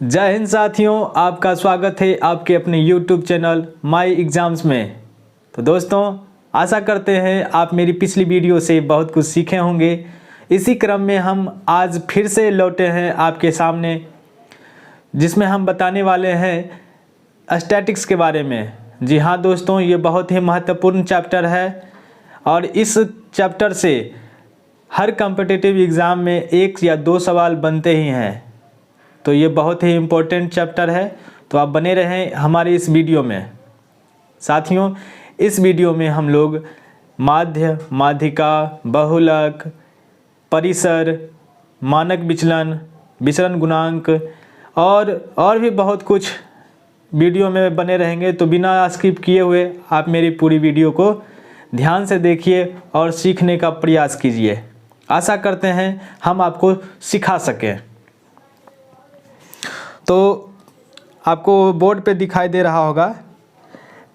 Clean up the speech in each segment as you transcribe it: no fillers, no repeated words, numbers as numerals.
जय हिंद साथियों, आपका स्वागत है आपके अपने YouTube चैनल माई एग्ज़ाम्स में। तो दोस्तों, आशा करते हैं आप मेरी पिछली वीडियो से बहुत कुछ सीखे होंगे। इसी क्रम में हम आज फिर से लौटे हैं आपके सामने, जिसमें हम बताने वाले हैं स्टैटिक्स के बारे में। जी हाँ दोस्तों, ये बहुत ही महत्वपूर्ण चैप्टर है और इस चैप्टर से हर कॉम्पिटिटिव एग्ज़ाम में 1 या 2 सवाल बनते ही हैं। तो ये बहुत ही इम्पोर्टेंट चैप्टर है, तो आप बने रहें हमारी इस वीडियो में। साथियों, इस वीडियो में हम लोग माध्य, माध्यिका, बहुलक, परिसर, मानक विचलन, विचलन गुणांक और भी बहुत कुछ वीडियो में बने रहेंगे। तो बिना स्किप किए हुए आप मेरी पूरी वीडियो को ध्यान से देखिए और सीखने का प्रयास कीजिए। आशा करते हैं हम आपको सिखा सकें। तो आपको बोर्ड पे दिखाई दे रहा होगा,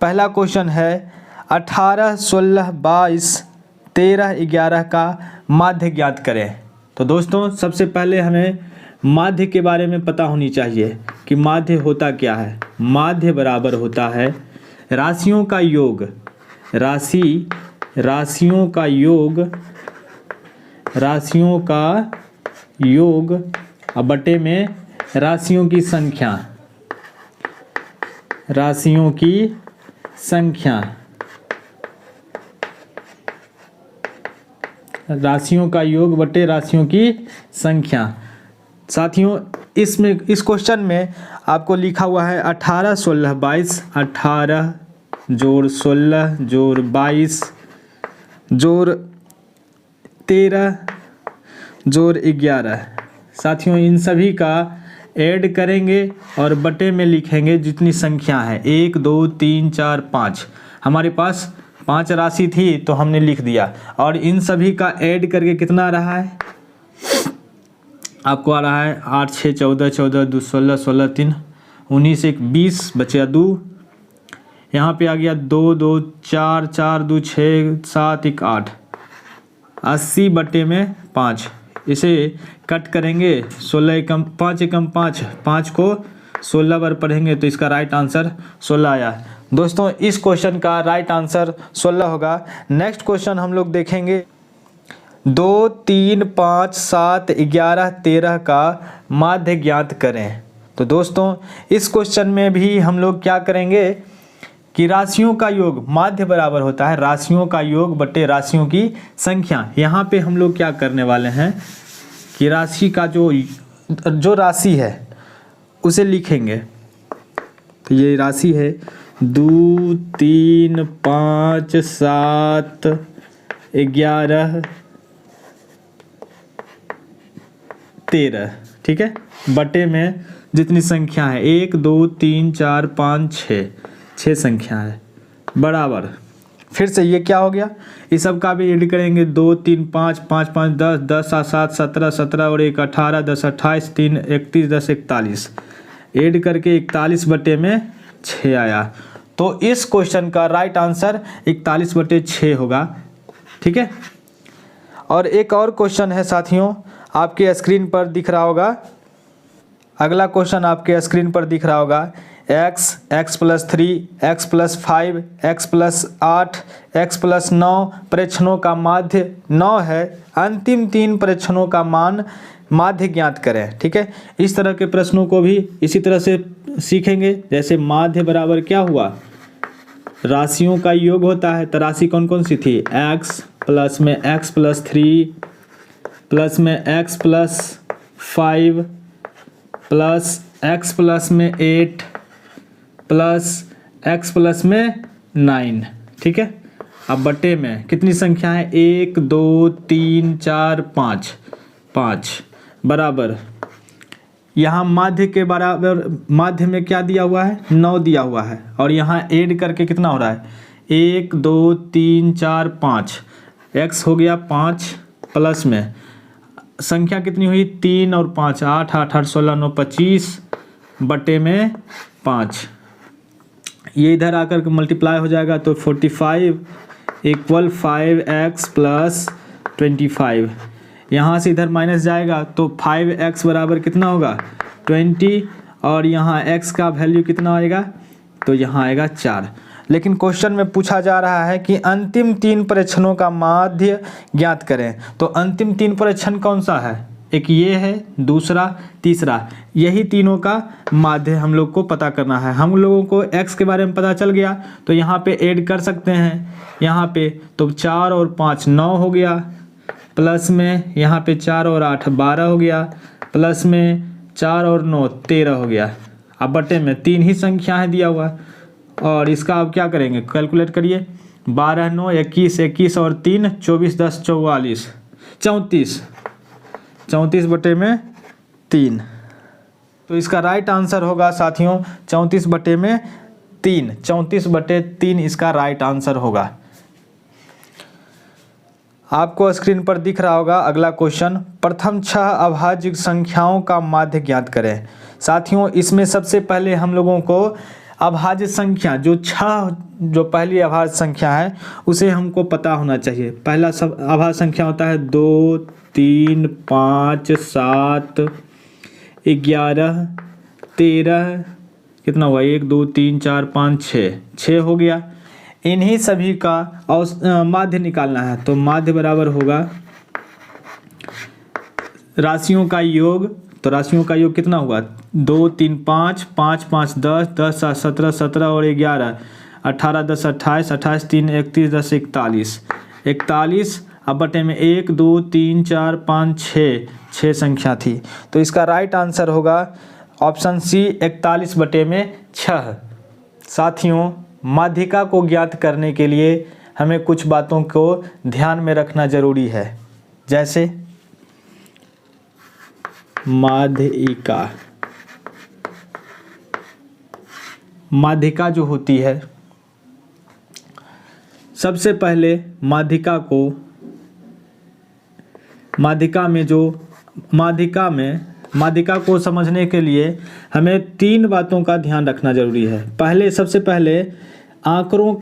पहला क्वेश्चन है 18, 16, 22, 13, 11 का माध्य ज्ञात करें। तो दोस्तों, सबसे पहले हमें माध्य के बारे में पता होनी चाहिए कि माध्य होता क्या है। माध्य बराबर होता है राशियों का योग, राशियों का योग और बटे में राशियों की संख्या, राशियों का योग बटे राशियों की संख्या। साथियों, इस क्वेश्चन में आपको लिखा हुआ है 18, 16, 22, 18 जोड़ 16 जोड़ 22 जोड़ 13 जोड़ 11। साथियों, इन सभी का ऐड करेंगे और बटे में लिखेंगे जितनी संख्या है। 1, 2, 3, 4, 5। हमारे पास 5 राशि थी तो हमने लिख दिया और इन सभी का ऐड करके कितना आ रहा है आपको आ रहा है 8, 6, 14, 14, 2, 16, 16, 3, 19, 1, 20 बचे 2। यहाँ पे आ गया 2, 2, 4, 4, 2, 6, 7, 1, 8, 80 बटे में 5। इसे कट करेंगे, 16 एकम 5 एकम 5, 5 को 16 बार पढ़ेंगे तो इसका राइट आंसर 16 आया। दोस्तों, इस क्वेश्चन का राइट आंसर 16 होगा। नेक्स्ट क्वेश्चन हम लोग देखेंगे 2, 3, 5, 7, 11, 13 का माध्य ज्ञात करें। तो दोस्तों, इस क्वेश्चन में भी हम लोग क्या करेंगे कि राशियों का योग, माध्य बराबर होता है राशियों का योग बटे राशियों की संख्या। यहाँ पे हम लोग क्या करने वाले हैं कि राशि का जो राशि है उसे लिखेंगे। तो ये राशि है 2, 3, 5, 7, 11, 13, ठीक है। बटे में जितनी संख्या है 1, 2, 3, 4, 5, 6 संख्या है बराबर। फिर से ये क्या हो गया, इस सब का भी ऐड करेंगे। 2, 3, 5, 5, 5, 10, 10, 7, 17, 17 और 1, 18, 10, 28, 3, 31, 10, 41। ऐड करके 41 बटे में 6 आया। तो इस क्वेश्चन का राइट आंसर 41 बटे 6 होगा, ठीक है। और एक और क्वेश्चन है साथियों, आपके स्क्रीन पर दिख रहा होगा। अगला क्वेश्चन आपके स्क्रीन पर दिख रहा होगा x, x + 3, x + 5, x + 8, x + 9 प्रेक्षणों का माध्य 9 है। अंतिम 3 प्रेक्षणों का मान माध्य ज्ञात करें, ठीक है। इस तरह के प्रश्नों को भी इसी तरह से सीखेंगे। जैसे माध्य बराबर क्या हुआ, राशियों का योग होता है। तो राशि कौन कौन सी थी, x प्लस में x + 3 प्लस में x + 5 प्लस x प्लस में 8 प्लस x प्लस में 9, ठीक है। अब बटे में कितनी संख्या है, 1, 2, 3, 4, 5 बराबर। यहाँ माध्य के बराबर, माध्य में क्या दिया हुआ है, 9 दिया हुआ है और यहाँ ऐड करके कितना हो रहा है 1, 2, 3, 4, 5। x हो गया 5 प्लस में संख्या कितनी हुई 3 और 5, 8, 8, 8, 16, 9, 25 बटे में 5। ये इधर आकर के मल्टीप्लाई हो जाएगा तो 45 = 5x + 25। यहाँ से इधर माइनस जाएगा तो 5x बराबर कितना होगा 20 और यहाँ x का वैल्यू कितना आएगा, तो यहाँ आएगा 4। लेकिन क्वेश्चन में पूछा जा रहा है कि अंतिम 3 परीक्षणों का माध्य ज्ञात करें। तो अंतिम 3 परीक्षण कौन सा है, एक ये है, दूसरा, तीसरा, यही तीनों का माध्य हम लोग को पता करना है। हम लोगों को x के बारे में पता चल गया तो यहाँ पे ऐड कर सकते हैं, यहाँ पे तो 4 और 5 9 हो गया, प्लस में यहाँ पे 4 और 8 12 हो गया, प्लस में 4 और 9 13 हो गया। अब बटे में 3 ही संख्याएं दिया हुआ और इसका अब क्या करेंगे, कैलकुलेट करिए। 12 9 21, 21 और 3 24 10 44 34, 34 बटे में 3। तो इसका राइट आंसर होगा साथियों 34 बटे में 3, 34 बटे 3 इसका राइट आंसर होगा। आपको स्क्रीन पर दिख रहा होगा अगला क्वेश्चन, प्रथम 6 अभाज्य संख्याओं का माध्य ज्ञात करें। साथियों इसमें सबसे पहले हम लोगों को अभाज्य संख्या जो पहली अभाज्य संख्या है उसे हमको पता होना चाहिए। पहला सब अभाज्य संख्या होता है 2 3 5 7 11 13, कितना हुआ, 1 2 3 4 5 6 हो गया। इन्हीं सभी का माध्य निकालना है। तो माध्य बराबर होगा राशियों का योग। तो राशियों का योग कितना हुआ, 2 3 5 5 5 10 10 7 17 17 और 11 18 10 28 28 3 31 10 41 41। अब बटे में 1 2 3 4 5 6 संख्या थी। तो इसका राइट आंसर होगा ऑप्शन सी 41 बटे में 6। साथियों माध्यिका को ज्ञात करने के लिए हमें कुछ बातों को ध्यान में रखना जरूरी है, जैसे माध्यिका जो होती है, सबसे पहले माध्यिका को समझने के लिए हमें 3 बातों का ध्यान रखना जरूरी है। सबसे पहले आंकड़ों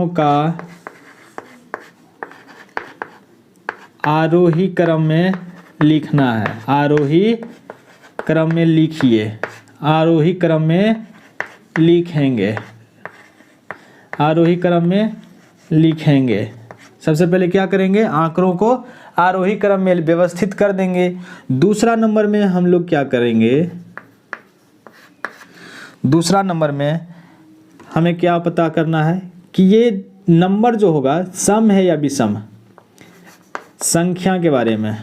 का आरोही क्रम में लिखना है। आरोही क्रम में लिखिए, आरोही क्रम में लिखेंगे, आरोही क्रम में लिखेंगे। सबसे पहले क्या करेंगे, आंकड़ों को आरोही क्रम में व्यवस्थित कर देंगे। दूसरा नंबर में हम लोग क्या करेंगे, दूसरा नंबर में हमें क्या पता करना है कि ये नंबर जो होगा सम है या विषम, संख्या के बारे में,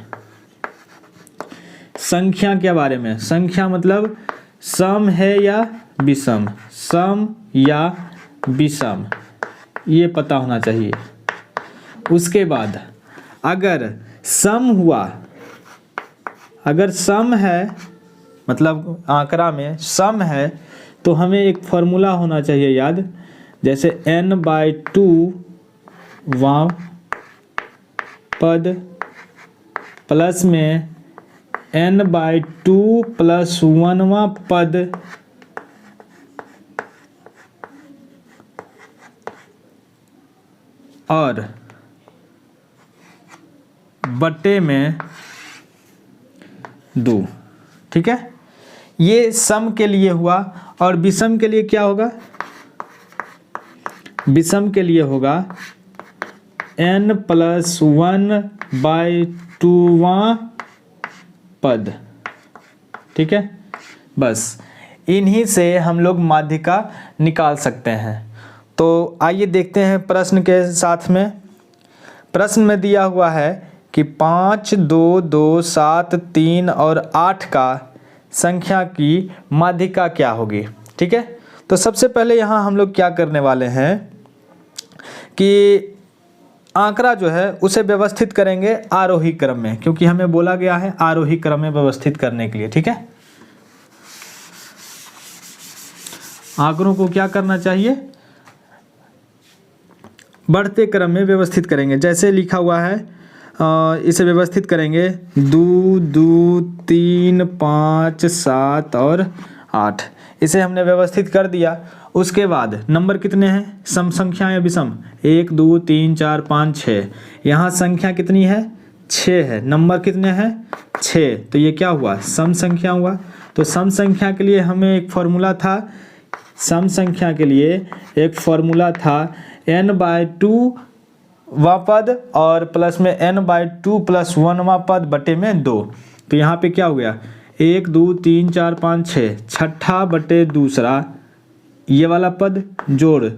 संख्या के बारे में, संख्या मतलब सम है या विषम, सम या विषम, ये पता होना चाहिए। उसके बाद अगर सम हुआ, अगर सम है मतलब आंकड़ा में सम है तो हमें एक फॉर्मूला होना चाहिए याद, जैसे n/2 वां पद प्लस में n/2 + 1वां पद और बटे में 2। ठीक है, ये सम के लिए हुआ। और विषम के लिए क्या होगा, विषम के लिए होगा n + 1/2वां पद। ठीक है, बस इन्हीं से हम लोग माध्यिका निकाल सकते हैं। तो आइए देखते हैं प्रश्न के साथ में। प्रश्न में दिया हुआ है कि 5 2 2 7 3 और 8 का संख्या की माध्यिका क्या होगी। ठीक है, तो सबसे पहले यहाँ हम लोग क्या करने वाले हैं कि आंकड़ा जो है उसे व्यवस्थित करेंगे आरोही क्रम में, क्योंकि हमें बोला गया है आरोही क्रम में व्यवस्थित करने के लिए। ठीक है, आंकड़ों को क्या करना चाहिए, बढ़ते क्रम में व्यवस्थित करेंगे। जैसे लिखा हुआ है इसे व्यवस्थित करेंगे 2 2 3 5 7 और 8, इसे हमने व्यवस्थित कर दिया। उसके बाद नंबर कितने हैं, सम संख्या या विषम, 1 2 3 4 5 6। यहाँ संख्या कितनी है, 6 है, नंबर कितने हैं 6, तो ये क्या हुआ सम संख्या हुआ। तो सम संख्या के लिए हमें एक फॉर्मूला था, सम संख्या के लिए एक फॉर्मूला था n/2 वां पद और प्लस में n/2 + 1वां पद बटे में 2। तो यहाँ पे क्या हो गया 1 2 3 4 5 6, छठा बटे दूसरा ये वाला पद जोड़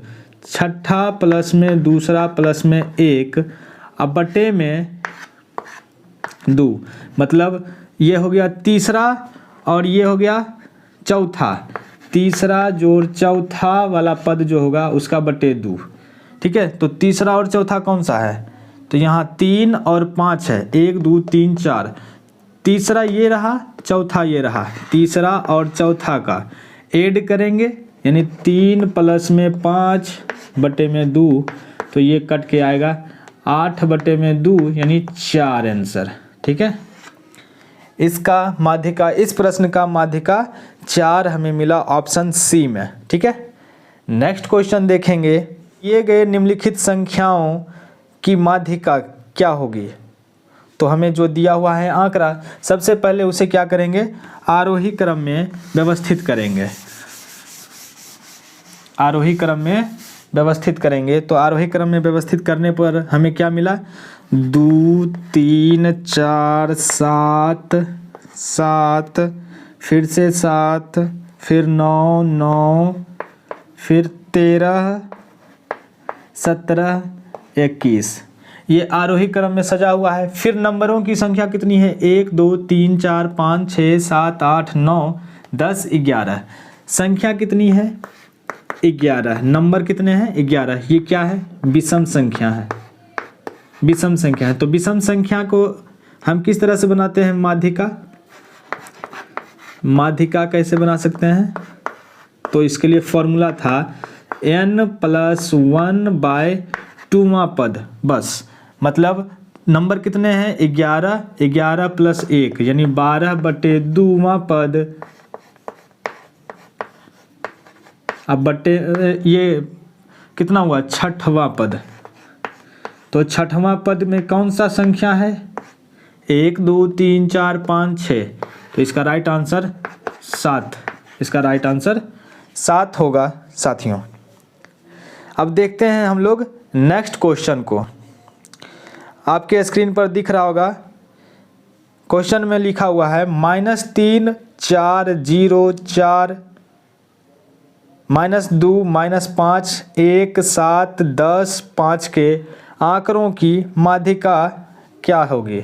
छठा प्लस में दूसरा प्लस में 1 अब बटे में 2, मतलब ये हो गया तीसरा और ये हो गया चौथा, तीसरा जोड़ चौथा वाला पद जो होगा उसका बटे 2। ठीक है, तो तीसरा और चौथा कौन सा है, तो यहाँ 3 और 5 है, 1 2 3 4, तीसरा ये रहा चौथा ये रहा, तीसरा और चौथा का ऐड करेंगे यानी 3 प्लस में 5 बटे में 2, तो ये कट के आएगा 8 बटे में 2 यानी 4 आंसर। ठीक है, इसका माध्यिका, इस प्रश्न का माध्यिका 4 हमें मिला ऑप्शन सी में। ठीक है, नेक्स्ट क्वेश्चन देखेंगे, दिए गए निम्नलिखित संख्याओं की माध्यिका क्या होगी। तो हमें जो दिया हुआ है आंकड़ा, सबसे पहले उसे क्या करेंगे आरोही क्रम में व्यवस्थित करेंगे, आरोही क्रम में व्यवस्थित करेंगे। तो आरोही क्रम में व्यवस्थित करने पर हमें क्या मिला 2 3 4 7 7, फिर से 7, फिर 9 9, फिर 13 17 21, ये आरोही क्रम में सजा हुआ है। फिर नंबरों की संख्या कितनी है 1 2 3 4 5 6 7 8 9 10 11, संख्या कितनी है 11, नंबर कितने हैं 11, ये क्या है विषम संख्या है, विषम संख्या है। तो विषम संख्या को हम किस तरह से बनाते हैं माध्यिका, माध्यिका कैसे बना सकते हैं, तो इसके लिए फॉर्मूला था n + 1/2वां पद, बस मतलब नंबर कितने हैं 11, 11 + 1 यानी 12 बटे 2वां पद, अब बटे ये कितना हुआ छठवां पद, तो छठवां पद में कौन सा संख्या है 1 2 3 4 5 6, तो इसका राइट आंसर 7, इसका राइट आंसर 7 होगा साथियों। अब देखते हैं हम लोग नेक्स्ट क्वेश्चन को, आपके स्क्रीन पर दिख रहा होगा, क्वेश्चन में लिखा हुआ है -3 4 0 4 -2 -5 1 7 10 5 के आंकड़ों की माध्यिका क्या होगी।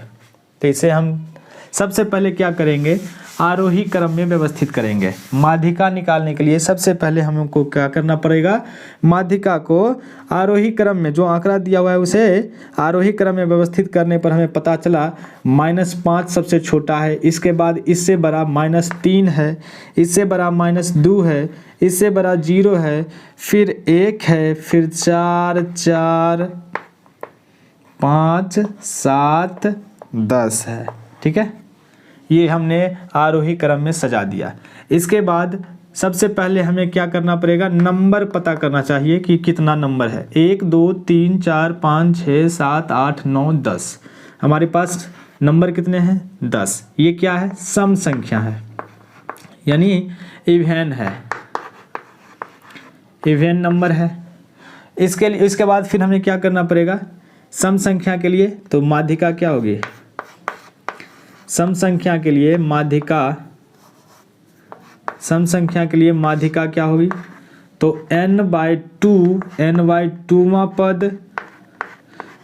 तो इसे हम सबसे पहले क्या करेंगे आरोही क्रम में व्यवस्थित करेंगे। माध्यिका निकालने के लिए सबसे पहले हमको क्या करना पड़ेगा, माध्यिका को आरोही क्रम में जो आंकड़ा दिया हुआ है उसे आरोही क्रम में व्यवस्थित करने पर हमें पता चला -5 सबसे छोटा है, इसके बाद इससे बड़ा -3 है, इससे बड़ा -2 है, इससे बड़ा 0 है, फिर 1 है, फिर 4 4 5 7 10 है। ठीक है, ये हमने आरोही क्रम में सजा दिया। इसके बाद सबसे पहले हमें क्या करना पड़ेगा, नंबर पता करना चाहिए कि कितना नंबर है, 1 2 3 4 5 6 7 8 9 10, हमारे पास नंबर कितने हैं 10, ये क्या है सम संख्या है यानी इवन है, इवन नंबर है। इसके लिए इसके बाद फिर हमें क्या करना पड़ेगा सम संख्या के लिए, तो माध्यिका क्या होगी, सम संख्या के लिए माध्यिका, सम संख्या के लिए माध्यिका क्या होगी, तो n/2वां पद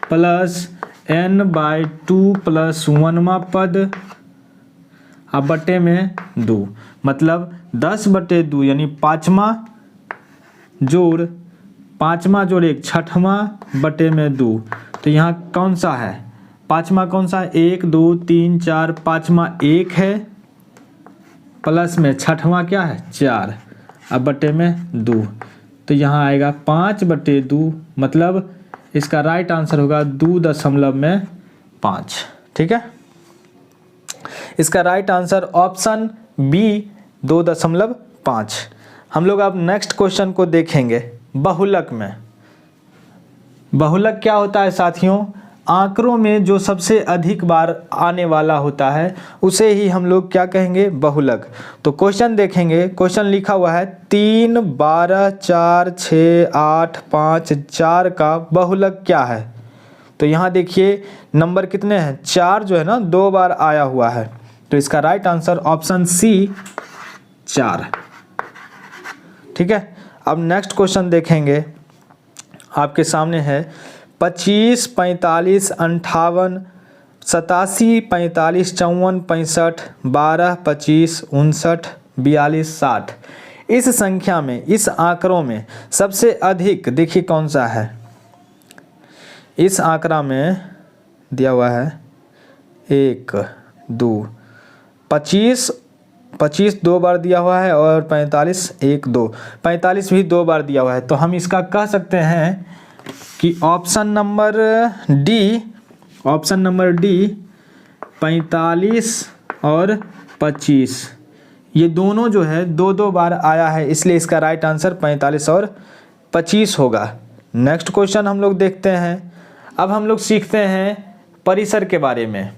प्लस n/2 + 1वां पद अब बटे में 2, मतलब 10 बटे 2 यानी 5वां जोड़ 5वां जोड़ 1 6वां बटे में 2। तो यहाँ कौन सा है 5वां कौन सा 1 2 3 4, 5वां 1 है प्लस में 6वां क्या है 4 अब बटे में 2, तो यहाँ आएगा 5 बटे 2, मतलब इसका राइट आंसर होगा 2.5। ठीक है, इसका राइट आंसर ऑप्शन बी 2.5। हम लोग अब नेक्स्ट क्वेश्चन को देखेंगे बहुलक में। बहुलक क्या होता है साथियों, आंकड़ों में जो सबसे अधिक बार आने वाला होता है उसे ही हम लोग क्या कहेंगे, बहुलक। तो क्वेश्चन देखेंगे, क्वेश्चन लिखा हुआ है 3, 12, 4, 6, 8, 5, 4 का बहुलक क्या है। तो यहाँ देखिए नंबर कितने हैं, 4 जो है ना 2 बार आया हुआ है, तो इसका राइट आंसर ऑप्शन सी 4। ठीक है, अब नेक्स्ट क्वेश्चन देखेंगे, आपके सामने है 25, 45, 58, 87, 45, 54, 65, 12, 25, 59, 42, 60। इस संख्या में, इस आंकड़ों में सबसे अधिक देखिए कौन सा है। इस आंकड़ा में दिया हुआ है 1, 2, 25 2 बार दिया हुआ है और 45 1, 2, 45 भी 2 बार दिया हुआ है। तो हम इसका कह सकते हैं कि ऑप्शन नंबर डी 45 और 25 ये दोनों जो है 2 बार आया है, इसलिए इसका राइट आंसर 45 और 25 होगा। नेक्स्ट क्वेश्चन हम लोग देखते हैं। अब हम लोग सीखते हैं परिसर के बारे में।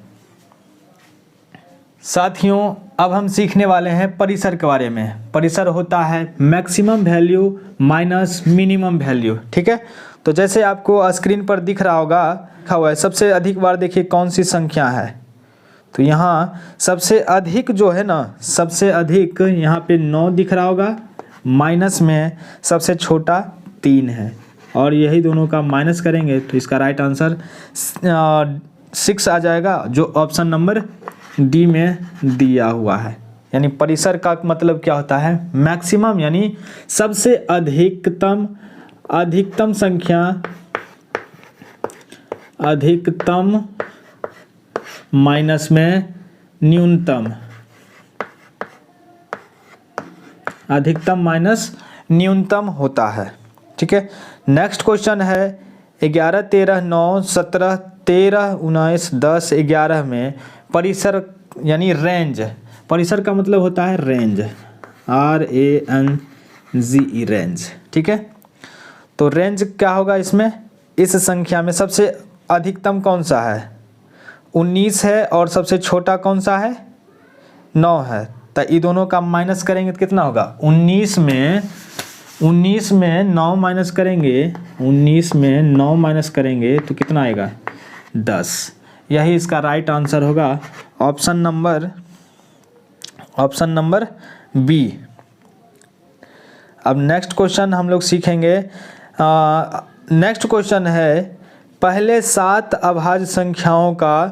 साथियों, अब हम सीखने वाले हैं परिसर के बारे में। परिसर होता है maximum value minus minimum value. ठीक है, तो जैसे आपको स्क्रीन पर दिख रहा होगा, लिखा हुआ है सबसे अधिक बार, देखिए कौन सी संख्या है। तो यहाँ सबसे अधिक जो है ना, सबसे अधिक यहाँ पे 9 दिख रहा होगा, माइनस में सबसे छोटा 3 है, और यही दोनों का माइनस करेंगे तो इसका राइट आंसर 6 आ जाएगा, जो ऑप्शन नंबर डी में दिया हुआ है। यानी परिसर का मतलब क्या होता है, मैक्सिमम यानी सबसे अधिकतम संख्या, अधिकतम माइनस में न्यूनतम, अधिकतम माइनस न्यूनतम होता है। ठीक है, नेक्स्ट क्वेश्चन है 11, 13, 9, 17, 13, 19, 10, 11 में परिसर यानी रेंज। परिसर का मतलब होता है रेंज, RANGE रेंज। ठीक है, तो रेंज क्या होगा इसमें, इस संख्या में सबसे अधिकतम कौन सा है, 19 है, और सबसे छोटा कौन सा है, 9 है। तो ये दोनों का माइनस करेंगे तो कितना होगा, 19 में 9 माइनस करेंगे, 19 में 9 माइनस करेंगे तो कितना आएगा, 10। यही इसका राइट आंसर होगा, ऑप्शन नंबर बी। अब नेक्स्ट क्वेश्चन हम लोग सीखेंगे। नेक्स्ट क्वेश्चन है पहले 7 अभाज्य संख्याओं का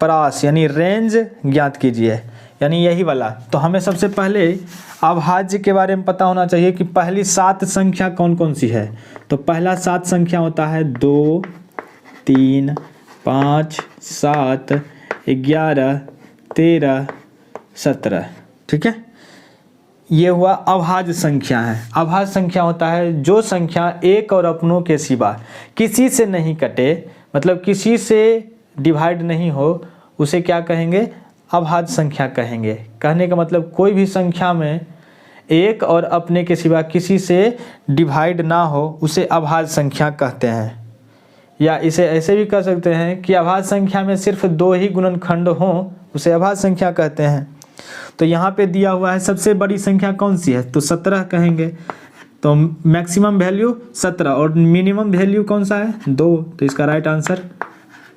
प्रास यानी रेंज ज्ञात कीजिए, यानी यही वाला। तो हमें सबसे पहले अभाज्य के बारे में पता होना चाहिए कि पहली 7 संख्या कौन कौन सी है। तो पहला 7 संख्या होता है 2, 3, 5, 7, 11, 13, 17। ठीक है, ये हुआ अभाज्य संख्या है। अभाज्य संख्या होता है जो संख्या एक और अपनों के सिवा किसी से नहीं कटे, मतलब किसी से डिवाइड नहीं हो, उसे क्या कहेंगे, अभाज्य संख्या कहेंगे। कहने का मतलब कोई भी संख्या में एक और अपने के सिवा किसी से डिवाइड ना हो उसे अभाज्य संख्या कहते हैं। या इसे ऐसे भी कह सकते हैं कि अभाज्य संख्या में सिर्फ 2 ही गुणनखंड हों उसे अभाज्य संख्या कहते हैं। तो यहाँ पे दिया हुआ है सबसे बड़ी संख्या कौन सी है, तो 17 कहेंगे। तो मैक्सिमम वैल्यू 17 और मिनिमम वैल्यू कौन सा है, 2, तो इसका राइट आंसर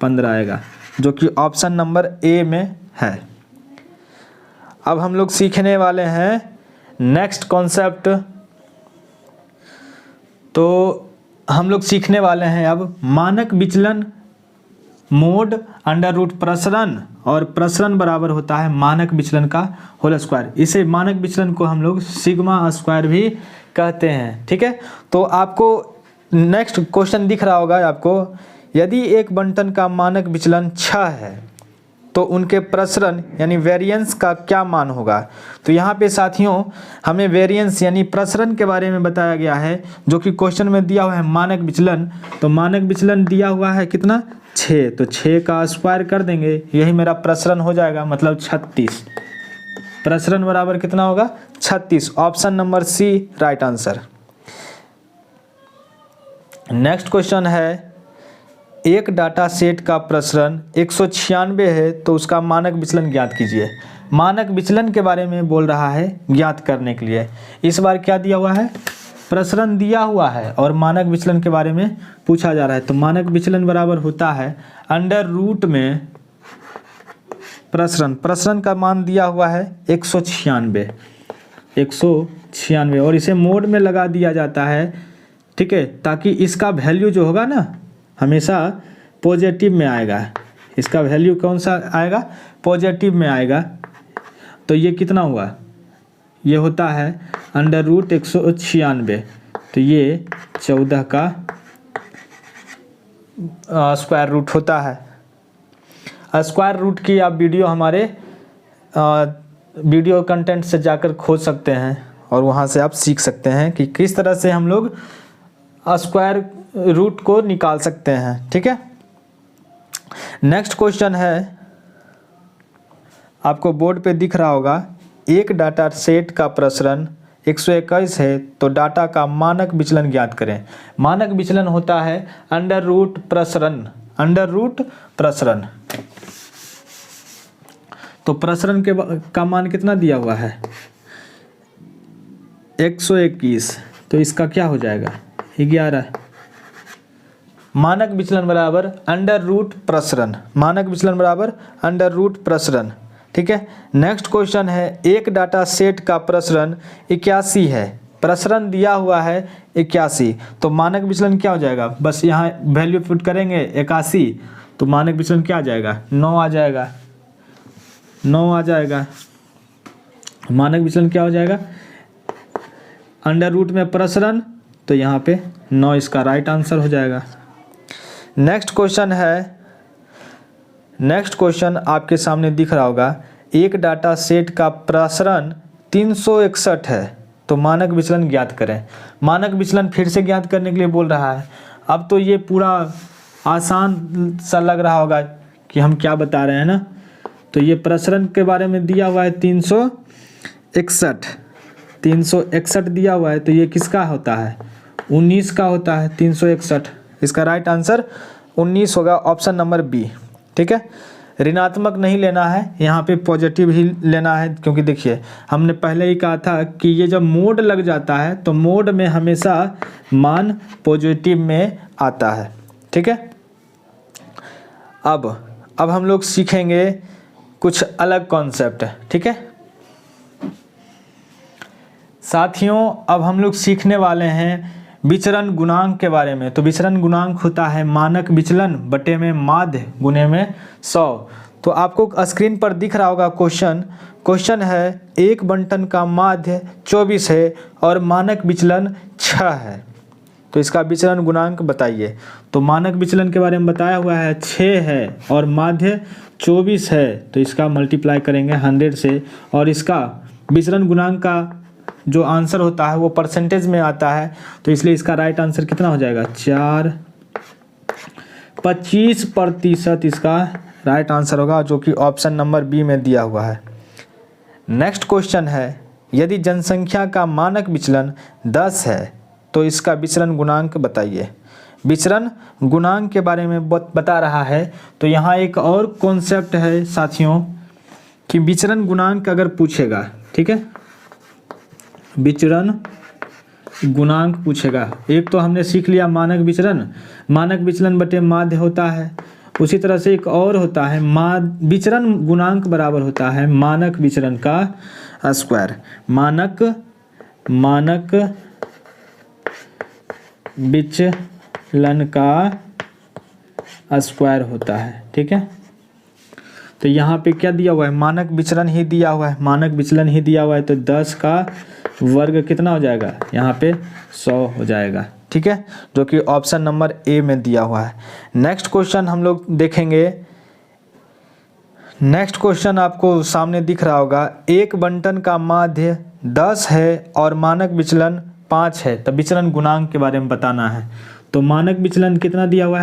15 आएगा, जो कि ऑप्शन नंबर ए में है। अब हम लोग सीखने वाले हैं नेक्स्ट कॉन्सेप्ट। तो हम लोग सीखने वाले हैं अब मानक विचलन, मोड, अंडर रूट प्रसरण, और प्रसरण बराबर होता है मानक विचलन का होल स्क्वायर। इसे मानक विचलन को हम लोग सिग्मा स्क्वायर भी कहते हैं। ठीक है, तो आपको नेक्स्ट क्वेश्चन दिख रहा होगा आपको, यदि एक बंटन का मानक विचलन 6 है तो उनके प्रसरण यानी वेरिएंस का क्या मान होगा। तो यहाँ पे साथियों हमें वेरिएंस यानी प्रसरण के बारे में बताया गया है, जो कि क्वेश्चन में दिया हुआ है मानक विचलन। तो मानक विचलन दिया हुआ है कितना, 6, तो 6 का स्क्वायर कर देंगे, यही मेरा प्रसरण हो जाएगा, मतलब 36। प्रसरण बराबर कितना होगा, 36। Option number C right answer. Next question है एक डाटा सेट का प्रसरण 196 है तो उसका मानक विचलन ज्ञात कीजिए। मानक विचलन के बारे में बोल रहा है ज्ञात करने के लिए। इस बार क्या दिया हुआ है, प्रसरण दिया हुआ है और मानक विचलन के बारे में पूछा जा रहा है। तो मानक विचलन बराबर होता है अंडर रूट में प्रसरण का मान दिया हुआ है 196 और इसे मोड में लगा दिया जाता है, ठीक है, ताकि इसका वैल्यू जो होगा ना हमेशा पॉजिटिव में आएगा। इसका वैल्यू कौन सा आएगा, पॉजिटिव में आएगा। तो ये कितना हुआ, ये होता है अंडर रूट 196, तो ये 14 का स्क्वायर रूट होता है। स्क्वायर रूट की आप वीडियो हमारे वीडियो कंटेंट से जाकर खोज सकते हैं और वहाँ से आप सीख सकते हैं कि किस तरह से हम लोग स्क्वायर रूट को निकाल सकते हैं, ठीक है। नेक्स्ट क्वेश्चन है, आपको बोर्ड पे दिख रहा होगा, एक डाटा सेट का प्रसरण 121 है तो डाटा का मानक विचलन ज्ञात करें। मानक विचलन होता है अंडर रूट प्रसरण। तो प्रसरण का मान कितना दिया हुआ है, 121, तो इसका क्या हो जाएगा 11। मानक विचलन बराबर अंडर रूट प्रसरण, मानक विचलन बराबर अंडर रूट प्रसरण, ठीक है। नेक्स्ट क्वेश्चन है, एक डाटा सेट का प्रसरण 81 है, प्रसरण दिया हुआ है 81, तो मानक विचलन क्या हो जाएगा, बस यहाँ वैल्यू पुट करेंगे 81, तो मानक विचलन क्या आ जाएगा, 9 आ जाएगा। मानक विचलन क्या हो जाएगा, अंडर रूट में प्रसरण, तो यहाँ पे 9 इसका राइट आंसर हो जाएगा। नेक्स्ट क्वेश्चन आपके सामने दिख रहा होगा, एक डाटा सेट का प्रसरण 361 है तो मानक विचलन ज्ञात करें। मानक विचलन फिर से ज्ञात करने के लिए बोल रहा है। अब तो ये पूरा आसान सा लग रहा होगा कि हम क्या बता रहे हैं ना। तो ये प्रसरण के बारे में दिया हुआ है 361 दिया हुआ है, तो ये किसका होता है, 19 का होता है 361। इसका राइट आंसर 19 होगा, ऑप्शन नंबर बी, ठीक है। ऋणात्मक नहीं लेना है, यहाँ पे पॉजिटिव ही लेना है, क्योंकि देखिए हमने पहले ही कहा था कि ये जब मोड लग जाता है तो मोड में हमेशा मान पॉजिटिव में आता है, ठीक है। अब हम लोग सीखेंगे कुछ अलग कॉन्सेप्ट, ठीक है साथियों। अब हम लोग सीखने वाले हैं विचरण गुणांक के बारे में। तो विचरण गुणांक होता है मानक विचलन बटे में माध्य गुणे में 100। तो आपको स्क्रीन पर दिख रहा होगा क्वेश्चन है, एक बंटन का माध्य 24 है और मानक विचलन 6 है, तो इसका विचरण गुणांक बताइए। तो मानक विचलन के बारे में बताया हुआ है 6 है और माध्य 24 है, तो इसका मल्टीप्लाई करेंगे 100 से और इसका विचरण गुणांक का जो आंसर होता है वो परसेंटेज में आता है, तो इसलिए इसका राइट आंसर कितना हो जाएगा 25% इसका राइट आंसर होगा, जो कि ऑप्शन नंबर बी में दिया हुआ है। नेक्स्ट क्वेश्चन है, यदि जनसंख्या का मानक विचलन 10 है तो इसका विचरण गुणांक बताइए। विचरण गुणांक के बारे में बता रहा है। तो यहाँ एक और कॉन्सेप्ट है साथियों कि विचरण गुणांक अगर पूछेगा, ठीक है, विचरण गुणांक पूछेगा। एक तो हमने सीख लिया मानक विचलन बटे माध्य होता है, उसी तरह से एक और होता है विचरण गुणांक बराबर होता है मानक विचलन का स्क्वायर। मानक विचलन का स्क्वायर होता है, ठीक है। तो यहाँ पे क्या दिया हुआ है, मानक विचलन ही दिया हुआ है, तो 10 का वर्ग कितना हो जाएगा, यहाँ पे 100 हो जाएगा, ठीक है, जो कि ऑप्शन नंबर ए में दिया हुआ है। नेक्स्ट क्वेश्चन हम लोग देखेंगे। नेक्स्ट क्वेश्चन आपको सामने दिख रहा होगा, एक बंटन का माध्य 10 है और मानक विचलन 5 है, तो विचलन गुणांक के बारे में बताना है। तो मानक विचलन कितना दिया हुआ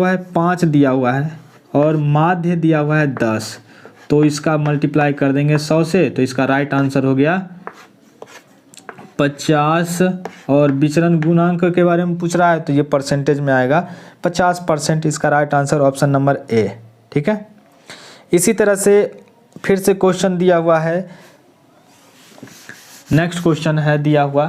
है, 5 दिया हुआ है और माध्य दिया हुआ है 10, तो इसका मल्टीप्लाई कर देंगे 100 से, तो इसका राइट आंसर हो गया 50 और विचलन गुणांक के बारे में पूछ रहा है तो ये परसेंटेज में आएगा 50%। इसका right answer option number A. ठीक है, इसी तरह से फिर से क्वेश्चन दिया हुआ है। नेक्स्ट क्वेश्चन है दिया हुआ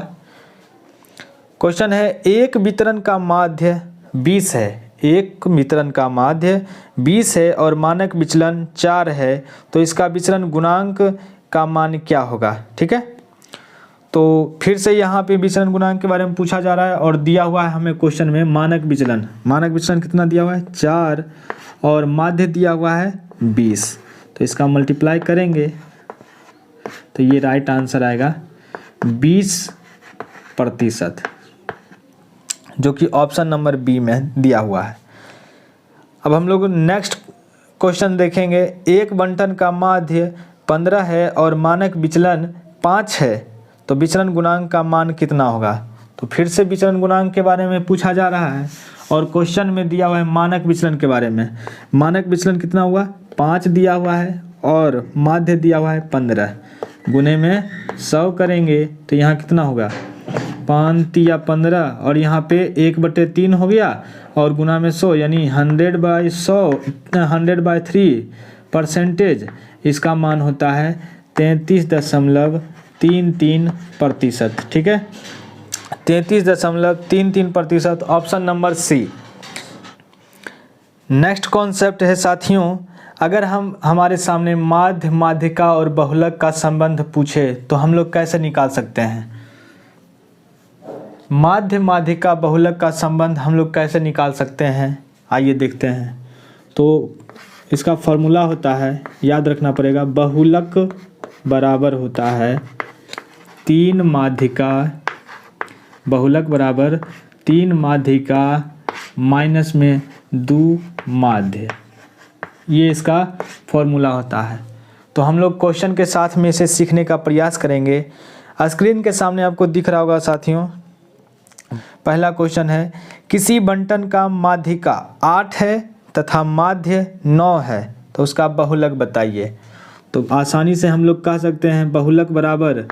क्वेश्चन है, एक वितरण का माध्य 20 है, एक वितरण का माध्य 20 है और मानक विचलन 4 है, तो इसका विचलन गुणांक का मान क्या होगा। ठीक है, तो फिर से यहाँ पे विचलन गुणांक के बारे में पूछा जा रहा है और दिया हुआ है हमें क्वेश्चन में मानक विचलन कितना दिया हुआ है 4 और माध्य दिया हुआ है 20, तो इसका मल्टीप्लाई करेंगे तो ये राइट आंसर आएगा 20%, जो कि ऑप्शन नंबर बी में दिया हुआ है। अब हम लोग नेक्स्ट क्वेश्चन देखेंगे, एक बंटन का माध्य 15 है और मानक विचलन 5 है, तो विचलन गुणांक का मान कितना होगा। तो फिर से विचलन गुणांक के बारे में पूछा जा रहा है और क्वेश्चन में दिया हुआ है मानक विचलन के बारे में। मानक विचलन कितना हुआ 5 दिया हुआ है और माध्य दिया हुआ है 15, गुने में 100 करेंगे तो यहाँ कितना होगा 5 या 15 और यहाँ पे 1/3 हो गया और गुना में 100 यानी 100/3%। इसका मान होता है 33.33%। ठीक है, 33.33%, option number C. Next concept है साथियों, अगर हम हमारे सामने माध्य, माध्यिका और बहुलक का संबंध पूछे तो हम लोग कैसे निकाल सकते हैं। माध्य, माध्यिका, बहुलक का संबंध हम लोग कैसे निकाल सकते हैं, आइए देखते हैं। तो इसका फॉर्मूला होता है, याद रखना पड़ेगा, बहुलक बराबर होता है 3 माध्यिका, बहुलक बराबर 3 माध्यिका माइनस में 2 माध्य, ये इसका फॉर्मूला होता है। तो हम लोग क्वेश्चन के साथ में इसे सीखने का प्रयास करेंगे। स्क्रीन के सामने आपको दिख रहा होगा साथियों, पहला क्वेश्चन है, किसी बंटन का माध्यिका 8 है तथा माध्य 9 है, तो उसका बहुलक बताइए। तो आसानी से हम लोग कह सकते हैं बहुलक बराबर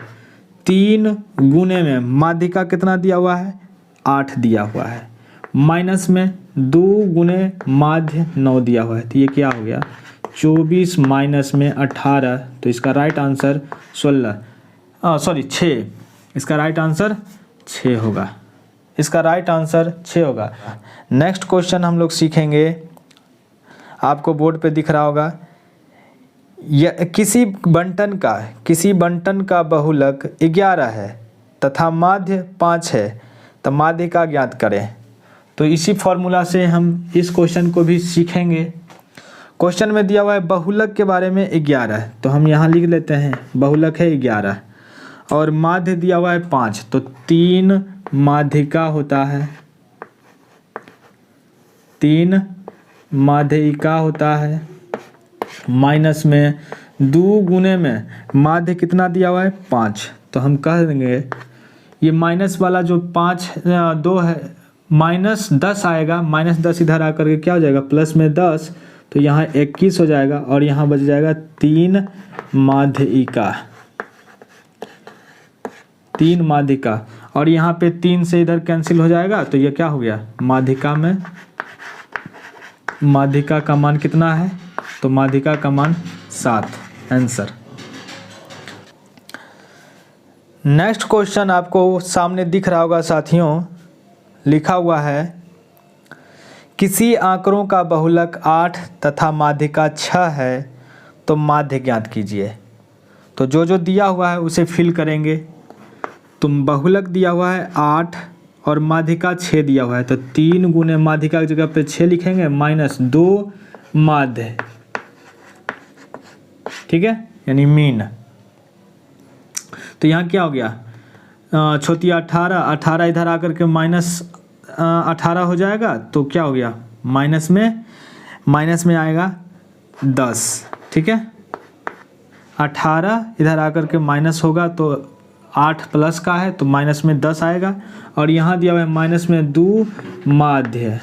3 गुने में माध्यिका कितना दिया हुआ है 8 दिया हुआ है, माइनस में 2 गुने माध्य 9 दिया हुआ है, तो ये क्या हो गया 24 माइनस में 18, तो इसका राइट आंसर 6, इसका राइट आंसर 6 होगा, इसका राइट आंसर 6 होगा। नेक्स्ट क्वेश्चन हम लोग सीखेंगे, आपको बोर्ड पे दिख रहा होगा, किसी बंटन का बहुलक 11 है तथा माध्य 5 है, तो माध्यिका ज्ञात करें। तो इसी फॉर्मूला से हम इस क्वेश्चन को भी सीखेंगे। क्वेश्चन में दिया हुआ है बहुलक के बारे में 11, तो हम यहाँ लिख लेते हैं बहुलक है 11 और माध्य दिया हुआ है 5, तो 3 माध्यिका होता है, 3 माध्यिका होता है, माइनस में 2 गुने में माध्य कितना दिया हुआ है 5, तो हम कह देंगे ये माइनस वाला जो 2 है -10 आएगा, -10 इधर आकर के क्या हो जाएगा प्लस में 10, तो यहाँ 21 हो जाएगा और यहाँ बच जाएगा 3 माध्यिका और यहाँ पे 3 से इधर कैंसिल हो जाएगा, तो ये क्या हो गया माध्यिका में, माध्यिका का मान कितना है, तो माध्यिका का मान 7, आंसर। नेक्स्ट क्वेश्चन आपको सामने दिख रहा होगा साथियों, लिखा हुआ है, किसी आंकड़ों का बहुलक 8 तथा माध्यिका 6 है, तो माध्य ज्ञात कीजिए। तो जो जो दिया हुआ है उसे फिल करेंगे। तो बहुलक दिया हुआ है 8 और माध्यिका 6 दिया हुआ है, तो 3 गुने माध्यिका की जगह पे 6 लिखेंगे माइनस 2 माध्य, ठीक है, यानी मीन। तो यहाँ क्या हो गया छोटी 18 इधर आकर के -18 हो जाएगा, तो क्या हो गया माइनस में आएगा 10, ठीक है, 18 इधर आकर के माइनस होगा तो 8 प्लस का है तो माइनस में 10 आएगा और यहाँ दिया हुआ है माइनस में 2 माध्य,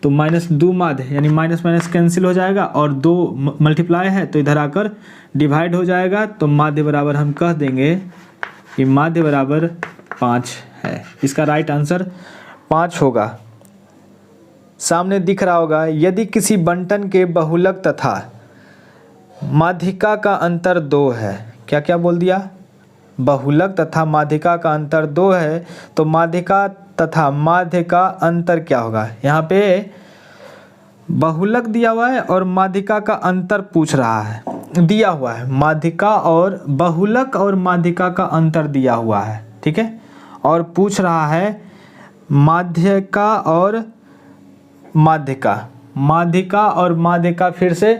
तो -2 माध्य यानी माइनस माइनस कैंसिल हो जाएगा और 2 मल्टीप्लाई है तो इधर आकर डिवाइड हो जाएगा, तो माध्य बराबर हम कह देंगे कि माध्य बराबर 5 है। इसका राइट आंसर 5 होगा। सामने दिख रहा होगा, यदि किसी बंटन के बहुलक तथा माध्यिका का अंतर 2 है, क्या क्या बोल दिया, बहुलक तथा माध्यिका का अंतर 2 है, तो माध्यिका तथा माध्य का अंतर क्या होगा। यहाँ पे बहुलक दिया हुआ है और माध्यिका का अंतर पूछ रहा है, दिया हुआ है, माध्यिका और बहुलक और माध्यिका का अंतर दिया हुआ है, ठीक है, और पूछ रहा है माध्यिका और माध्यिका, माध्यिका और माध्यिका फिर से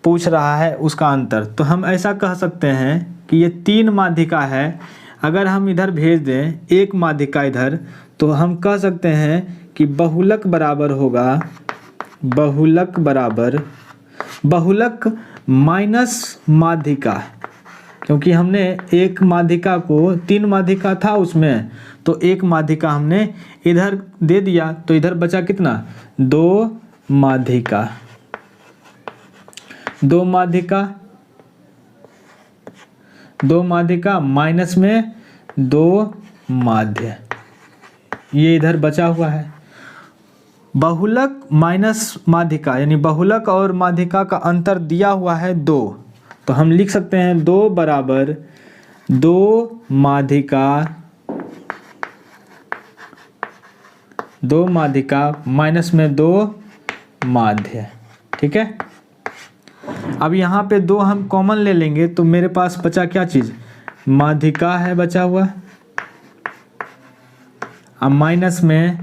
पूछ रहा है उसका अंतर। तो हम ऐसा कह सकते हैं कि ये 3 माध्यिका है, अगर हम इधर भेज दें एक माध्यिका इधर, तो हम कह सकते हैं कि बहुलक बराबर होगा, बहुलक बराबर बहुलक माइनस माध्यिका, क्योंकि हमने एक माध्यिका को 3 माध्यिका था उसमें, तो एक माध्यिका हमने इधर दे दिया, तो इधर बचा कितना, 2 माध्यिका, 2 माध्यिका, 2 माध्यिका माइनस में 2 माध्य, ये इधर बचा हुआ है। बहुलक माइनस माध्यिका यानी बहुलक और माध्यिका का अंतर दिया हुआ है 2, तो हम लिख सकते हैं 2 बराबर 2 माध्यिका, 2 माध्यिका माइनस में 2 माध्य, ठीक है। अब यहाँ पे 2 हम कॉमन ले लेंगे, तो मेरे पास बचा क्या चीज़, माध्यिका है बचा हुआ, अब माइनस में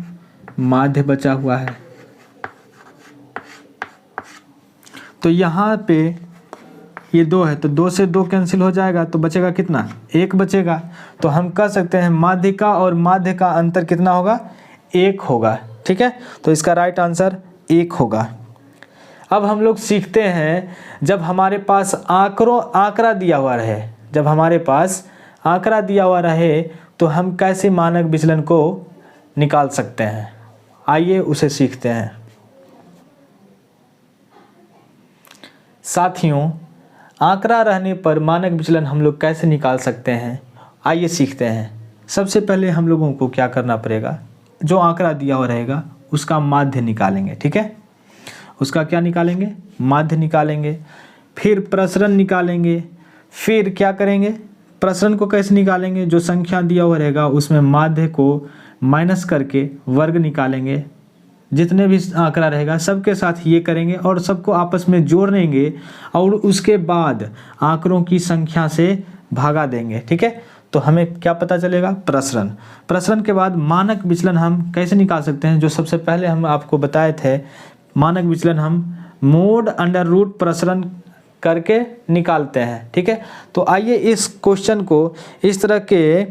माध्य बचा हुआ है। तो यहाँ पे ये 2 है, तो 2 से 2 कैंसिल हो जाएगा, तो बचेगा कितना, 1 बचेगा। तो हम कह सकते हैं माध्यिका और माध्य का अंतर कितना होगा, 1 होगा, ठीक है। तो इसका राइट आंसर 1 होगा। अब हम लोग सीखते हैं, जब हमारे पास आंकड़ा दिया हुआ रहे, जब हमारे पास आंकड़ा दिया हुआ रहे, तो हम कैसे मानक विचलन को निकाल सकते हैं, आइए उसे सीखते हैं। साथियों, आंकड़ा रहने पर मानक विचलन हम लोग कैसे निकाल सकते हैं, आइए सीखते हैं। सबसे पहले हम लोगों को क्या करना पड़ेगा, जो आंकड़ा दिया हुआ रहेगा उसका माध्य निकालेंगे, ठीक है, उसका क्या निकालेंगे, माध्य निकालेंगे, फिर प्रसरण निकालेंगे, फिर क्या करेंगे, प्रसरण को कैसे निकालेंगे, जो संख्या दिया हुआ रहेगा उसमें माध्य को माइनस करके वर्ग निकालेंगे, जितने भी आंकड़ा रहेगा सबके साथ ये करेंगे और सबको आपस में जोड़ लेंगे और उसके बाद आंकड़ों की संख्या से भागा देंगे, ठीक है। तो हमें क्या पता चलेगा, प्रसरण। प्रसरण के बाद मानक विचलन हम कैसे निकाल सकते हैं, जो सबसे पहले हम आपको बताए थे, मानक विचलन हम मोड अंडर रूट प्रसरण करके निकालते हैं, ठीक है। तो आइए इस क्वेश्चन को इस तरह के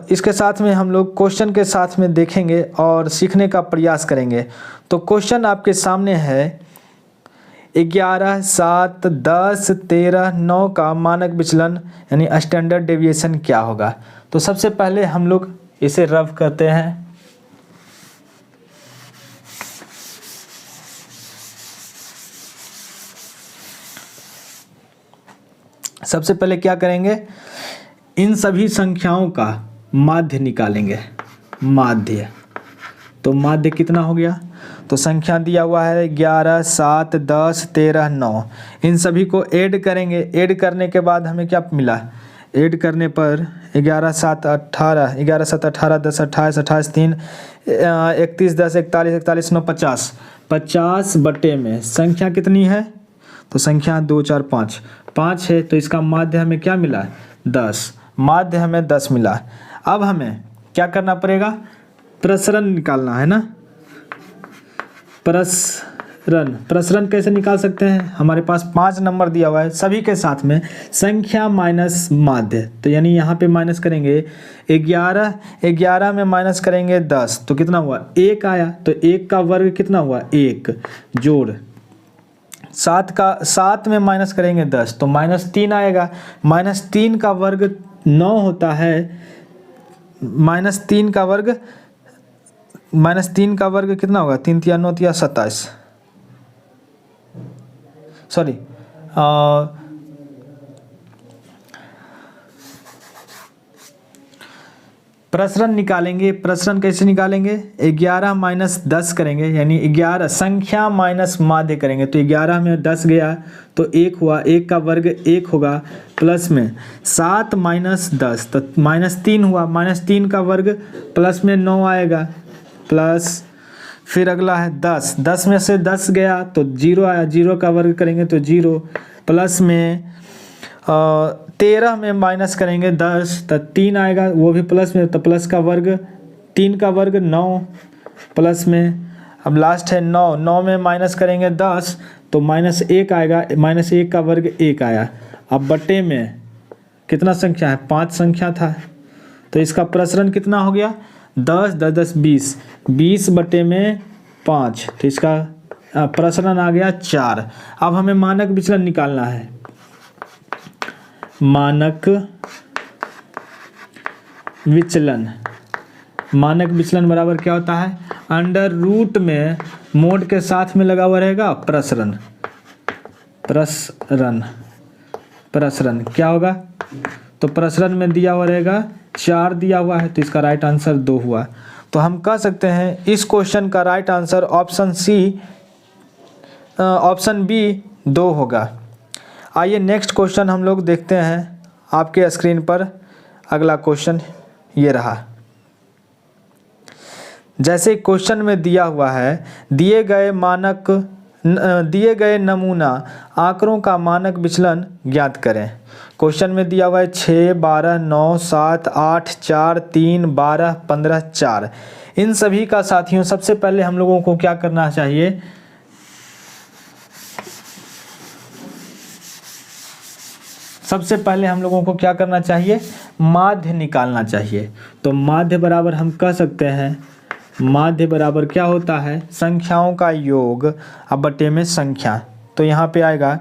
इसके साथ में हम लोग क्वेश्चन के साथ में देखेंगे और सीखने का प्रयास करेंगे। तो क्वेश्चन आपके सामने है 11, 7, 10, 13, 9 का मानक विचलन यानी स्टैंडर्ड डेविएशन क्या होगा। तो सबसे पहले हम लोग इसे रफ करते हैं। सबसे पहले क्या करेंगे, इन सभी संख्याओं का माध्य निकालेंगे, माध्य। तो माध्य कितना हो गया, तो संख्या दिया हुआ है 11, 7, 10, 13, 9, इन सभी को ऐड करेंगे। ऐड करने के बाद हमें क्या मिला, ऐड करने पर 11, 7, 18, 11, 7, 18, 10, 28, 28, 3, 31, 10, 41, 41, 9, 50, 50 बटे में संख्या कितनी है, तो संख्या 2, 4, 5, 5 है, तो इसका माध्य हमें क्या मिला, 10, माध्य हमें 10 मिला। अब हमें क्या करना पड़ेगा, प्रसरण निकालना है ना। प्रसरण कैसे निकाल सकते हैं, हमारे पास 5 नंबर दिया हुआ है, सभी के साथ में संख्या माइनस माध्य, तो यानी यहाँ पे माइनस करेंगे 11 में माइनस करेंगे 10, तो कितना हुआ, 1 आया। तो 1 का वर्ग कितना हुआ, 1 जोड़ 7 में माइनस करेंगे 10, तो -3 आएगा। -3 का वर्ग 9 होता है, -3 का वर्ग कितना होगा, 3 × 9 = 27, सॉरी प्रसरण निकालेंगे। प्रसरण कैसे निकालेंगे? 11 माइनस 10 करेंगे, यानी 11 संख्या माइनस माध्य करेंगे। तो 11 में 10 गया तो 1 हुआ, 1 का वर्ग 1 होगा, प्लस में 7 माइनस 10 तो -3 हुआ, -3 का वर्ग प्लस में 9 आएगा, प्लस फिर अगला है 10, 10 में से 10 गया तो 0 आया, 0 का वर्ग करेंगे तो 0, प्लस में 13 में माइनस करेंगे 10 तो 3 आएगा, वो भी प्लस में, तो प्लस का वर्ग 3 का वर्ग 9, प्लस में अब लास्ट है 9, 9 में माइनस करेंगे 10 तो -1 आएगा, -1 का वर्ग 1 आया। अब बटे में कितना संख्या है? 5 संख्या था, तो इसका प्रसरण कितना हो गया? 10 10 10 20, 20 बटे में 5, तो इसका प्रसरण आ गया 4। अब हमें मानक विचलन निकालना है। मानक विचलन, मानक विचलन बराबर क्या होता है? अंडर रूट में मोड के साथ में लगा हुआ रहेगा प्रसरण। प्रसरण, प्रसरण क्या होगा? तो प्रसरण में दिया हुआ रहेगा 4 दिया हुआ है, तो इसका राइट आंसर 2 हुआ। तो हम कह सकते हैं इस क्वेश्चन का राइट आंसर ऑप्शन बी 2 होगा। आइए नेक्स्ट क्वेश्चन हम लोग देखते हैं आपके स्क्रीन पर। अगला क्वेश्चन ये रहा। जैसे क्वेश्चन में दिया हुआ है, दिए गए नमूना आंकड़ों का मानक विचलन ज्ञात करें। क्वेश्चन में दिया हुआ है 6 12 9 7 8 4 3 12 15 4। इन सभी का साथियों सबसे पहले हम लोगों को क्या करना चाहिए? सबसे पहले हम लोगों को क्या करना चाहिए? माध्य निकालना चाहिए। तो माध्य बराबर हम कह सकते हैं, माध्य बराबर क्या होता है? संख्याओं का योग अब बटे में संख्या। तो यहाँ पे आएगा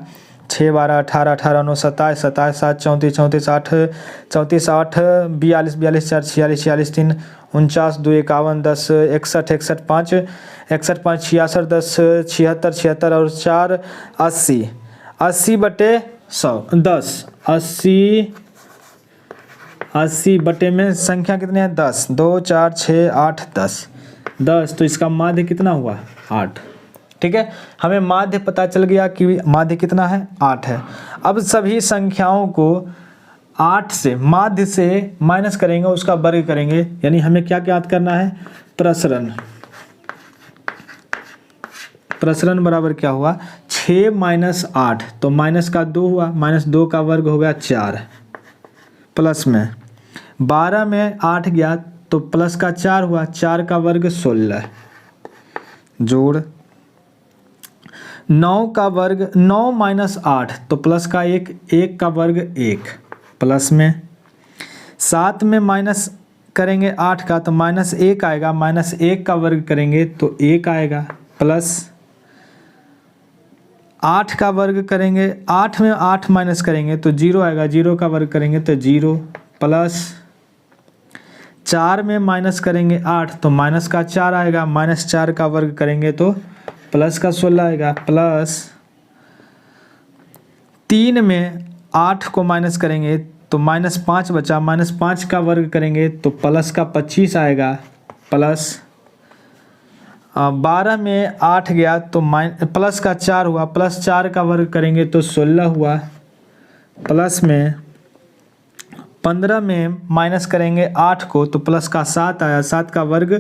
6 12 18 18 9 27 27 7 34 34 8 34 8 42 42 4 46 46 3 49 2 51 10 61 61 5 61 5 66 10 76 76 और 4 80 80 बटे 100 10 80 बटे में संख्या कितने हैं? 10 2 4 6 8 10 10, तो इसका माध्य कितना हुआ? 8। ठीक है, हमें माध्य पता चल गया कि माध्य कितना है? 8 है। अब सभी संख्याओं को 8 से माध्य से माइनस करेंगे, उसका वर्ग करेंगे, यानी हमें क्या ज्ञात करना है? प्रसरण। प्रसरण बराबर क्या हुआ? 6 माइनस 8, तो माइनस का 2 हुआ, -2 का वर्ग हो गया 4, प्लस में 12 में 8 गया तो प्लस का 4 हुआ, 4 का वर्ग 16, जोड़ 9 का वर्ग 9 माइनस 8 तो प्लस का 1, 1 का वर्ग 1, प्लस में 7 में माइनस करेंगे 8 का तो -1 आएगा, -1 का वर्ग करेंगे तो 1 आएगा, प्लस 8 का वर्ग करेंगे, 8 में 8 माइनस करेंगे तो 0 आएगा, 0 का वर्ग करेंगे तो 0, प्लस 4 में माइनस करेंगे 8 तो माइनस का 4 आएगा, -4 का वर्ग करेंगे तो प्लस का 16 आएगा, प्लस 3 में 8 को माइनस करेंगे तो -5 बचा, -5 का वर्ग करेंगे तो प्लस का 25 आएगा, प्लस 12 में 8 गया तो प्लस का 4 हुआ, प्लस 4 का वर्ग करेंगे तो 16 हुआ, प्लस में 15 में माइनस करेंगे 8 को तो प्लस का 7 आया, 7 का वर्ग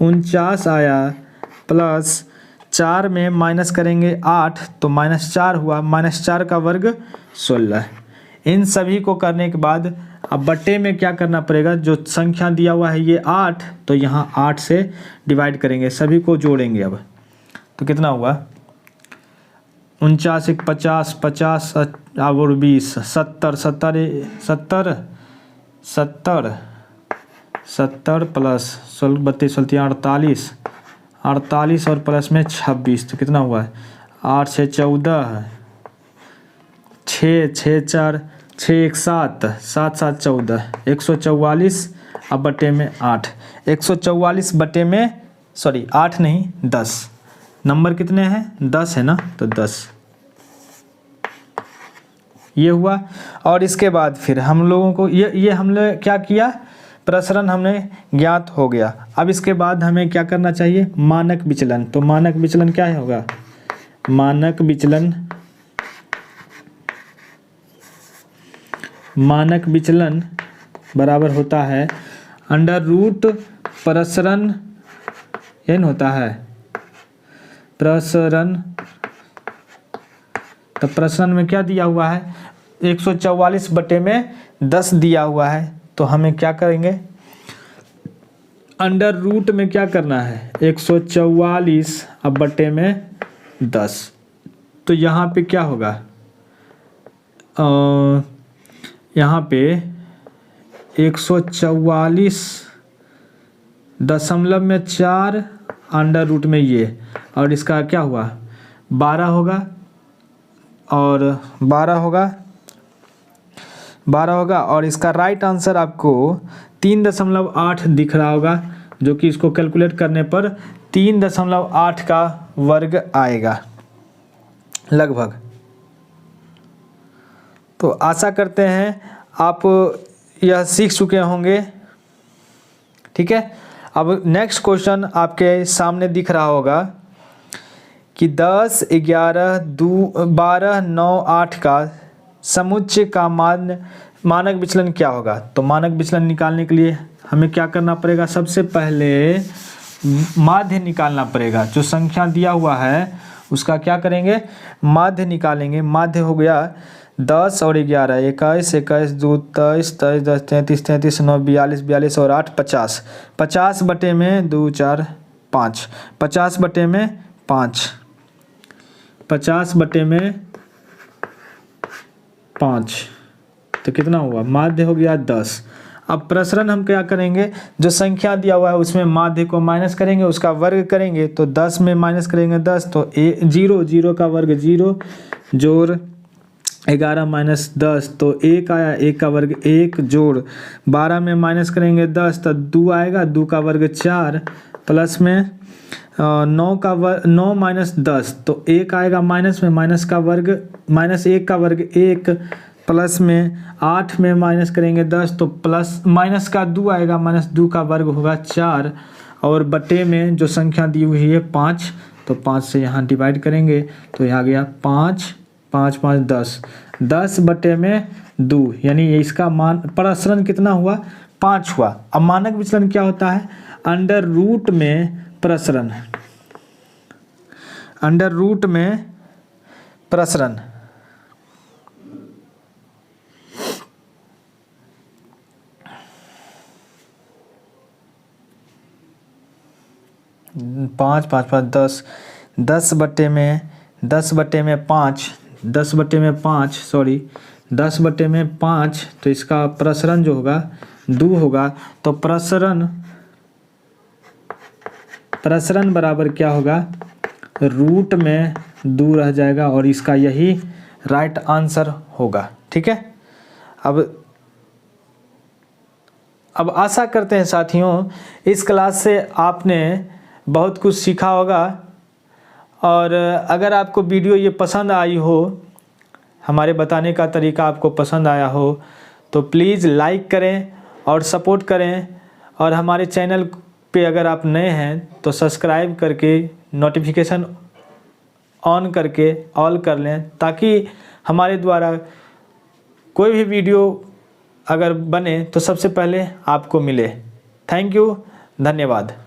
49 आया, प्लस 4 में माइनस करेंगे 8 तो -4 हुआ, -4 का वर्ग 16। इन सभी को करने के बाद अब बट्टे में क्या करना पड़ेगा? जो संख्या दिया हुआ है ये 8, तो यहाँ 8 से डिवाइड करेंगे, सभी को जोड़ेंगे। अब तो कितना हुआ? 49 1 50 50 और 20 70 70 70 70 70 प्लस 32 48 48 और प्लस में 26, तो कितना हुआ है? 8 6 14 6 6 4 6 1 7 7 7 14 144 अब बटे में 8, 144 बटे में 8 नहीं 10, नंबर कितने हैं? 10 है ना, तो 10 ये हुआ। और इसके बाद फिर हम लोगों को ये हमने क्या किया? प्रसरण हमने ज्ञात हो गया। अब इसके बाद हमें क्या करना चाहिए, मानक विचलन। तो मानक विचलन क्या होगा, मानक विचलन बराबर होता है अंडर रूट प्रसरण, n होता है प्रसरण। तो प्रसरण में क्या दिया हुआ है, 144/10 दिया हुआ है। तो हमें क्या करेंगे, अंडर रूट में क्या करना है, 144/10। तो यहाँ पे क्या होगा, यहाँ पे 144.4 अंडर रूट में ये, और इसका क्या हुआ 12 होगा, और 12 होगा और इसका राइट आंसर आपको 3.8 दिख रहा होगा, जो कि इसको कैलकुलेट करने पर 3.8 का वर्ग आएगा लगभग। तो आशा करते हैं आप यह सीख चुके होंगे। ठीक है, अब नेक्स्ट क्वेश्चन आपके सामने दिख रहा होगा कि 10, 11, 12, 9, 8 का समुच्चय का मानक विचलन क्या होगा। तो मानक विचलन निकालने के लिए हमें क्या करना पड़ेगा, सबसे पहले माध्य निकालना पड़ेगा। जो संख्या दिया हुआ है उसका क्या करेंगे, माध्य निकालेंगे। माध्य हो गया 10 और 11, 21, 21, 2, 23, 23, 10, 33, 33, 9, 42, 42 और 8, 50। 50/में 2, 4, 5, 50/में 5, 50/में 5। तो कितना हुआ, माध्य हो गया 10। अब प्रसरण हम क्या करेंगे, जो संख्या दिया हुआ है उसमें माध्य को माइनस करेंगे, उसका वर्ग करेंगे। तो 10 में माइनस करेंगे 10 तो 0, 0 का वर्ग 0, जोड़ 11 माइनस 10 तो 1 आया, 1 का वर्ग 1, जोड़ 12 में माइनस करेंगे 10 तो 2 आएगा, 2 का वर्ग 4, प्लस में 9 माइनस 10 तो 1 आएगा, माइनस में माइनस का वर्ग माइनस 1 का वर्ग 1, प्लस में 8 में माइनस करेंगे 10 तो प्लस माइनस का 2 आएगा, माइनस 2 का वर्ग होगा 4, और बटे में जो संख्या दी हुई है 5, तो 5 से यहाँ डिवाइड करेंगे तो यहाँ गया 5, 5, 5, 10, 10/में 2, यानी इसका मान प्रसरण कितना हुआ, 5 हुआ। अब मानक विचलन क्या होता है, अंडर रूट में प्रसरण, अंडर रूट में प्रसरण। पाँच 5, 5, 10, 10/में 5, 10/में 5, तो इसका प्रसरण जो होगा 2 होगा। तो प्रसरण बराबर क्या होगा, रूट में 2 रह जाएगा, और इसका यही राइट आंसर होगा। ठीक है, अब आशा करते हैं साथियों इस क्लास से आपने बहुत कुछ सीखा होगा, और अगर आपको वीडियो ये पसंद आई हो, हमारे बताने का तरीका आपको पसंद आया हो, तो प्लीज़ लाइक करें और सपोर्ट करें, और हमारे चैनल पे अगर आप नए हैं तो सब्सक्राइब करके नोटिफिकेशन ऑन करके ऑल कर लें, ताकि हमारे द्वारा कोई भी वीडियो अगर बने तो सबसे पहले आपको मिले। थैंक यू, धन्यवाद।